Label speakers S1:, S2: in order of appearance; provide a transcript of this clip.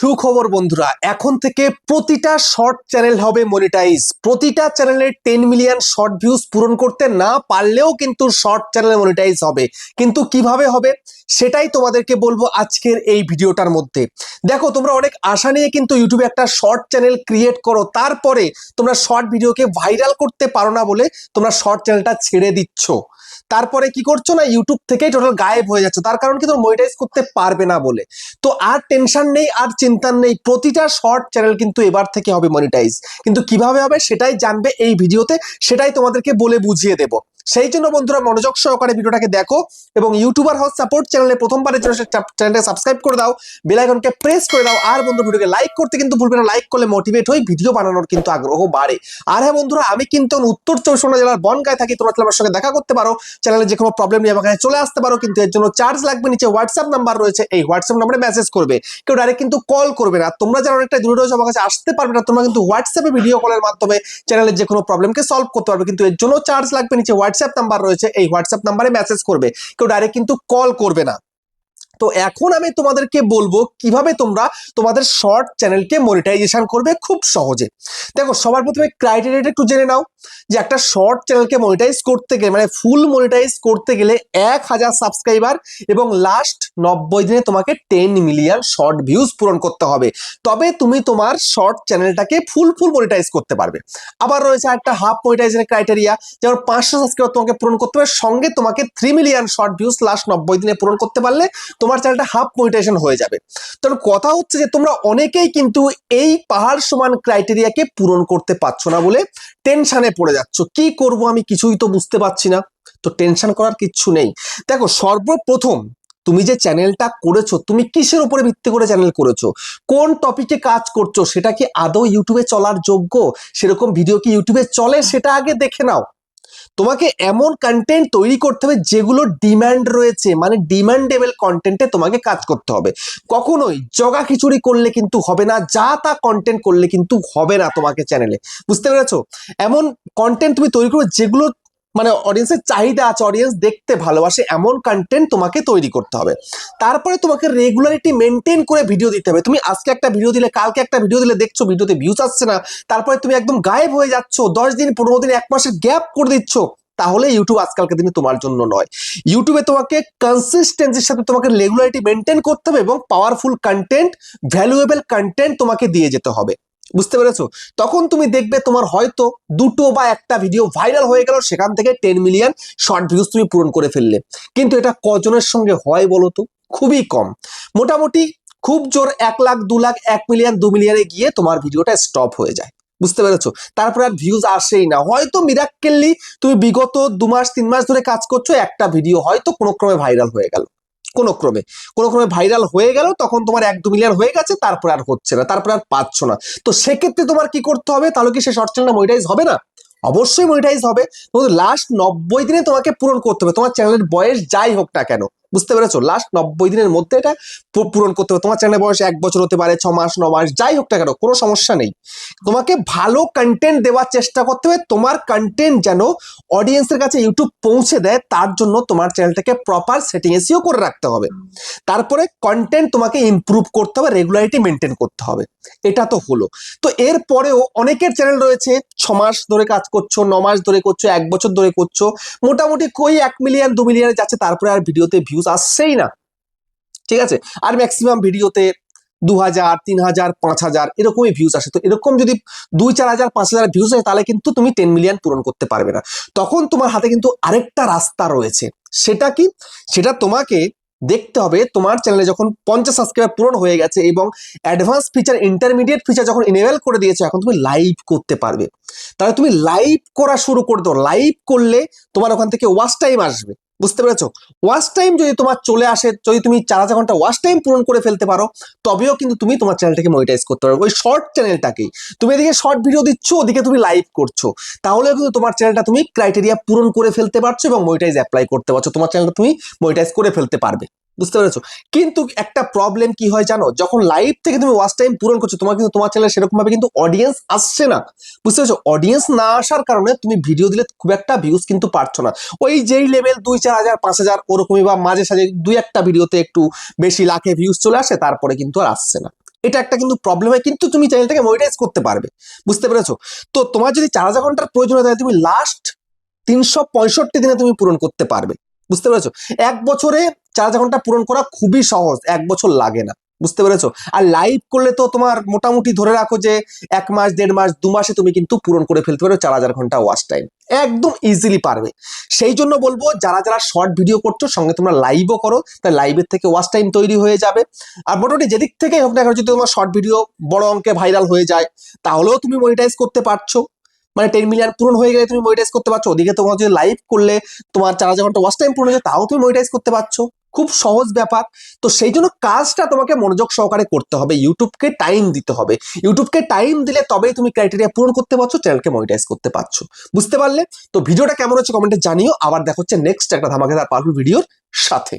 S1: সুখবর বন্ধুরা, এখন থেকে প্রতিটা শর্ট চ্যানেল হবে মনিটাইজ। প্রতিটা চ্যানেলের 10 মিলিয়ন শর্ট ভিউজ পূরণ করতে না পারলেও কিন্তু শর্ট চ্যানেল মনিটাইজ হবে। কিন্তু কিভাবে হবে সেটাই তোমাদেরকে বলবো আজকের এই ভিডিওটার মধ্যে। দেখো, তোমরা অনেক আশা নিয়ে কিন্তু ইউটিউবে একটা শর্ট চ্যানেল ক্রিয়েট করো, তারপরে তোমরা শর্ট ভিডিওকে ভাইরাল করতে পারো না বলে তোমরা শর্ট চ্যানেলটা ছেড়ে দিচ্ছ। তারপরে কি করছো না, ইউটিউব থেকেই টোটাল গায়েব হয়ে যাচ্ছে, তার কারণ কি তোমরা মনিটাইজ করতে পারবে না বলে। তো আর টেনশন নেই, আর চিন্তা নেই, প্রতিটা শর্ট চ্যানেল কিন্তু এবার থেকে হবে মনিটাইজ। কিন্তু কিভাবে হবে সেটাই জানবে এই ভিডিওতে, সেটাই তোমাদেরকে বলে বুঝিয়ে দেব। সেই জন্য বন্ধুরা মনোযোগ সহকারে ভিডিওটাকে দেখো এবং ইউটিউবার হাউস সাপোর্ট চ্যানেলে প্রথমবারের জন্য চ্যানেলটা সাবস্ক্রাইব করে দাও, বেল আইকনকে প্রেস করে দাও, আর বন্ধু ভিডিওকে লাইক করতে কিন্তু ভুলবে না। লাইক করলে মোটিভেট হই, ভিডিও বানানোর কিন্তু আগ্রহ বাড়ে। আর হ্যাঁ বন্ধুরা, আমি কিন্তু উত্তর 24 জেলার বনগাঁয় থাকি। তোমরা আমার সঙ্গে দেখা করতে পারো, চ্যানেলে যে কোনো প্রবলেম নিয়ে আমার কাছে চলে আসতে পারো, কিন্তু এর জন্য চার্জ লাগবে। নিচে হোয়াটসঅ্যাপ নাম্বার রয়েছে, এই হোয়াটসঅ্যাপ নাম্বারে মেসেজ করবে, কেউ ডাইরেক্ট কিন্তু কল করবে না। তোমরা যারা অনেকটা দূরে রয়েছে আমার কাছে আসতে পারবে না, তোমরা কিন্তু হোয়াটসঅ্যাপে ভিডিও কলের মাধ্যমে চ্যানেলের যে কোনো প্রবলেমকে সলভ করতে পারবে, কিন্তু এর জন্য চার্জ লাগবে। নিচে হোয়াটসঅ্যাপ নাম্বার রয়েছে, এই হোয়াটসঅ্যাপ নাম্বারে মেসেজ করবে, কেউ ডাইরেক্ট কিন্তু কল করবে না। তো এখন আমি তোমাদেরকে বলবো কিভাবে তোমরা তোমাদের শর্ট চ্যানেলকে মনিটাইজেশন করবে খুব সহজে। দেখো, সবার প্রথমে ক্রাইটেরিয়াটা একটু জেনে নাও যে একটা শর্ট চ্যানেলকে মনিটাইজ করতে গেলে, মানে ফুল মনিটাইজ করতে গেলে 1000 সাবস্ক্রাইবার এবং লাস্ট 90 দিনে তোমাকে 10 মিলিয়ন শর্ট ভিউজ পূরণ করতে হবে, তবে তুমি তোমার শর্ট চ্যানেলটাকে ফুল মনিটাইজ করতে পারবে। আবার রয়েছে একটা হাফ মনিটাইজেশনের ক্রাইটেরিয়া, যেমন 500 সাবস্ক্রাইবার তোমাকে পূরণ করতে হবে, সঙ্গে তোমাকে 3 মিলিয়ন শর্ট ভিউজ লাস্ট 90 দিনে পূরণ করতে পারলে তোমার চ্যানেলটা হাফ মনিটাইজেশন হয়ে যাবে। তো কথা হচ্ছে যে তোমরা অনেকেই কিন্তু এই পাহাড় সমান ক্রাইটেরিয়াকে পূরণ করতে পারছো না বলে টেনশনে পড়ে যাচ্ছ, কি করব আমি কিছুই তো বুঝতে পারছি না। তো টেনশন করার কিচ্ছু নেই। দেখো, সর্বপ্রথম তুমি যে চ্যানেলটা করেছো, তুমি কিসের উপরে ভিত্তি করে চ্যানেল করেছো, কোন টপিকে কাজ করছো, সেটা কি আদৌ ইউটিউবে চলার যোগ্য, সেরকম ভিডিও কি ইউটিউবে চলে, সেটা আগে দেখে নাও। তোমাকে এমন কন্টেন্ট তৈরি করতে হবে যেগুলো ডিমান্ড রয়েছে, মানে ডিমান্ডেবল কন্টেন্টে তোমাকে কাজ করতে হবে। কখনোই জগা খিচুড়ি করলে কিন্তু হবে না, যা তা কন্টেন্ট করলে কিন্তু হবে না তোমাকে চ্যানেলে, বুঝতে পেরেছো? এমন কন্টেন্ট তুমি তৈরি করবে যেগুলো মানে অডিয়েন্সের চাহিদা আছে, অডিয়েন্স দেখতে ভালোবাসে, এমন কন্টেন্ট তোমাকে তৈরি করতে হবে। তারপরে তোমাকে রেগুলারিটি মেনটেন করে ভিডিও দিতে হবে। তুমি আজকে একটা ভিডিও দিলে, কালকে একটা ভিডিও দিলে, দেখছো ভিডিওতে ভিউজ আসছে না, তারপরে তুমি একদম গায়েব হয়ে যাচ্ছ, 10 দিন 15 দিন 1 মাসের গ্যাপ করে দিচ্ছ, তাহলে ইউটিউব আজকালকে দিনে তোমার জন্য নয়। ইউটিউবে তোমাকে কনসিস্টেন্সির সাথে তোমাকে রেগুলারিটি মেনটেন করতে হবে এবং পাওয়ারফুল কন্টেন্ট, ভ্যালুয়েবল কন্টেন্ট তোমাকে দিয়ে যেতে হবে, বুঝতে পেরেছো? তখন তুমি দেখবে তোমার হয়তো দুটো বা একটা ভিডিও ভাইরাল হয়ে গেল, সেখান থেকে 10 মিলিয়ন শর্ট ভিউজ তুমি পূরণ করে ফেললে। কিন্তু এটা কজনের সঙ্গে হয় বলো তো? খুবই কম। মোটামুটি খুব জোর 1 লাখ 2 লাখ 1 মিলিয়ন 2 মিলিয়নে গিয়ে তোমার ভিডিওটা স্টপ হয়ে যায়, বুঝতে পেরেছো? তারপর আর ভিউজ আসেই না। হয়তো মিরাক্কেলি তুমি বিগত 2 মাস 3 মাস ধরে কাজ করছো, একটা ভিডিও হয়তো কোনো ক্রমে ভাইরাল হয়ে গেল, কোনো ক্রমে ভাইরাল হয়ে গেল, তখন তোমার 1-2 মিলিয়ন হয়ে গেছে, তারপর আর হচ্ছে না, তারপর আর পাচ্ছ না। তো সেক্ষেত্রে তোমার কি করতে হবে? তাহলে কি সে শর্ট চ্যানেলটা মনিটাইজ হবে না? অবশ্যই মনিটাইজ হবে। লাস্ট 90 দিনে তোমাকে পূরণ করতে হবে, তোমার চ্যানেলের বয়স যাই হোক না কেন, বুঝতে পেরেছো? লাস্ট 90 দিনের মধ্যে এটা পূরণ করতে হবে। তোমার চ্যানেলের বয়স 1 বছর হতে পারে, 6 মাস 9 মাস, যাই হোক না কেন, কোনো সমস্যা নেই। তোমাকে ভালো কন্টেন্ট দেওয়ার চেষ্টা করতে হবে। তোমার কন্টেন্ট যেন অডিয়েন্সের কাছে ইউটিউব পৌঁছে দেয়, তার জন্য তোমার চ্যানেলটাকে প্রপার সেটিং এসইও করে রাখতে হবে। তারপরে কন্টেন্ট তোমাকে ইমপ্রুভ করতে হবে, রেগুলারিটি মেনটেন করতে হবে। এটা তো হলো। তো এর পরেও অনেকের চ্যানেল রয়েছে 6 মাস ধরে কাজ করছো, 9 মাস ধরে করছো, 1 বছর ধরে করছো, মোটামুটি কই 1 মিলিয়ন 2 মিলিয়নে যাচ্ছে, তারপরে আর ভিডিওতে ভিউজ আসছেই না, ঠিক আছে? আর ম্যাক্সিমাম ভিডিওতে 2000 3000 5000 এরকমই ভিউজ আসে। তো এরকম যদি 2-4000 5000 ভিউজ আসে, তাহলে কিন্তু তুমি 10 মিলিয়ন পূরণ করতে পারবে না। তখন তোমার হাতে কিন্তু আরেকটা রাস্তা রয়েছে। সেটা কি? সেটা তোমাকে দেখতে হবে, তোমার চ্যানেলে যখন 50 সাবস্ক্রাইবার পূরণ হয়ে গেছে এবং অ্যাডভান্স ফিচার, ইন্টারমিডিয়েট ফিচার যখন ইনেবল করে দিয়েছে, এখন তুমি লাইভ করতে পারবে। তাহলে তুমি লাইভ করা শুরু করে দাও। লাইভ করলে তোমার ওখান থেকে ওয়াচ টাইম আসবে, বুঝতে পেরেছো? ওয়াচ টাইম যদি তোমার চলে আসে, যদি তুমি 4000 ঘন্টা ওয়াচ টাইম পূরণ করে ফেলতে পারো, তবেও কিন্তু তুমি তোমার চ্যানেলটাকে মনিটাইজ করতে পারবে। ওই শর্ট চ্যানেলটাকেই তুমি এদিকে শর্ট ভিডিও দিচ্ছ, ওদিকে তুমি লাইভ করছো, তাহলে কিন্তু তোমার চ্যানেলটা তুমি ক্রাইটেরিয়া পূরণ করে ফেলতে পারছো এবং মনিটাইজ অ্যাপ্লাই করতে পারছো, তোমার চ্যানেলটা তুমি মনিটাইজ করে ফেলতে পারবে, বুঝতে পেরেছো? কিন্তু একটা প্রবলেম কি হয় জানো? যখন লাইভ থেকে তুমি ওয়াচ টাইম পূরণ করছো, তোমার কিন্তু তোমার চ্যানেলে সেরকম ভাবে কিন্তু অডিয়েন্স আসছে না, বুঝতে পেরেছো? অডিয়েন্স না আসার কারণে তুমি ভিডিও দিলে খুব একটা ভিউজ কিন্তু পাচ্ছ না। ওই যেই লেভেল 2-4000 5000 ওরকমই, বা মাঝে সাঝে 2-1টা ভিডিওতে একটু বেশি লাখে ভিউজ চলে আসে, তারপরে কিন্তু আর আসছে না। এটা একটা কিন্তু প্রবলেম হয়, কিন্তু তুমি চ্যানেলটাকে মনিটাইজ করতে পারবে। বুঝতে পেরেছো? তো তোমার যদি 4000 ঘন্টার প্রয়োজন হয় তাহলে তুমি লাস্ট 365 দিনে তুমি পূরণ করতে পারবে। বুঝতে পেরেছো? এক বছরে 4000 ঘন্টা পূরণ করা খুবই সহজ, এক বছর লাগে না। বুঝতে পেরেছো? আর লাইভ করলে তো তোমার মোটামুটি ধরে রাখো যে 1 মাস 1.5 মাস 2 মাসে তুমি কিন্তু পূরণ করে ফেলতে পারো 4000 ঘন্টা ওয়াচ টাইম, একদম ইজিলি পারবে। সেই জন্য বলবো যারা যারা শর্ট ভিডিও করছো সঙ্গে তোমরা লাইভও করো, তাই লাইভের থেকে ওয়াচ টাইম তৈরি হয়ে যাবে। আর মোটামুটি যেদিক থেকে হোক না কেন, যদি তোমার শর্ট ভিডিও বড় অঙ্কে ভাইরাল হয়ে যায় তাহলেও তুমি মনিটাইজ করতে পারছো। মানে 10 মিলিয়ন পূরণ হয়ে গেলে তুমি মনিটাইজ করতে পারছো, ওদিকে তোমার যদি লাইভ করলে তোমার 4000 ঘন্টা ওয়াচ টাইম পূরণ হয়ে যায় তাও তুমি মনিটাইজ করতে পারছো। খুব সহজ ব্যাপার। তো সেই জন্য কাজটা তোমাকে মনোযোগ সহকারে করতে হবে, ইউটিউবকে টাইম দিতে হবে। ইউটিউবকে টাইম দিলে তবেই তুমি ক্রাইটেরিয়া পূরণ করতে পারছো, চ্যানেলকে মনিটাইজ করতে পারছো। বুঝতে পারলে? তো ভিডিওটা কেমন হচ্ছে কমেন্টে জানিও। আবার দেখা হচ্ছে নেক্সট একটা ধামাকেদার পাওয়ারফুল ভিডিওর সাথে।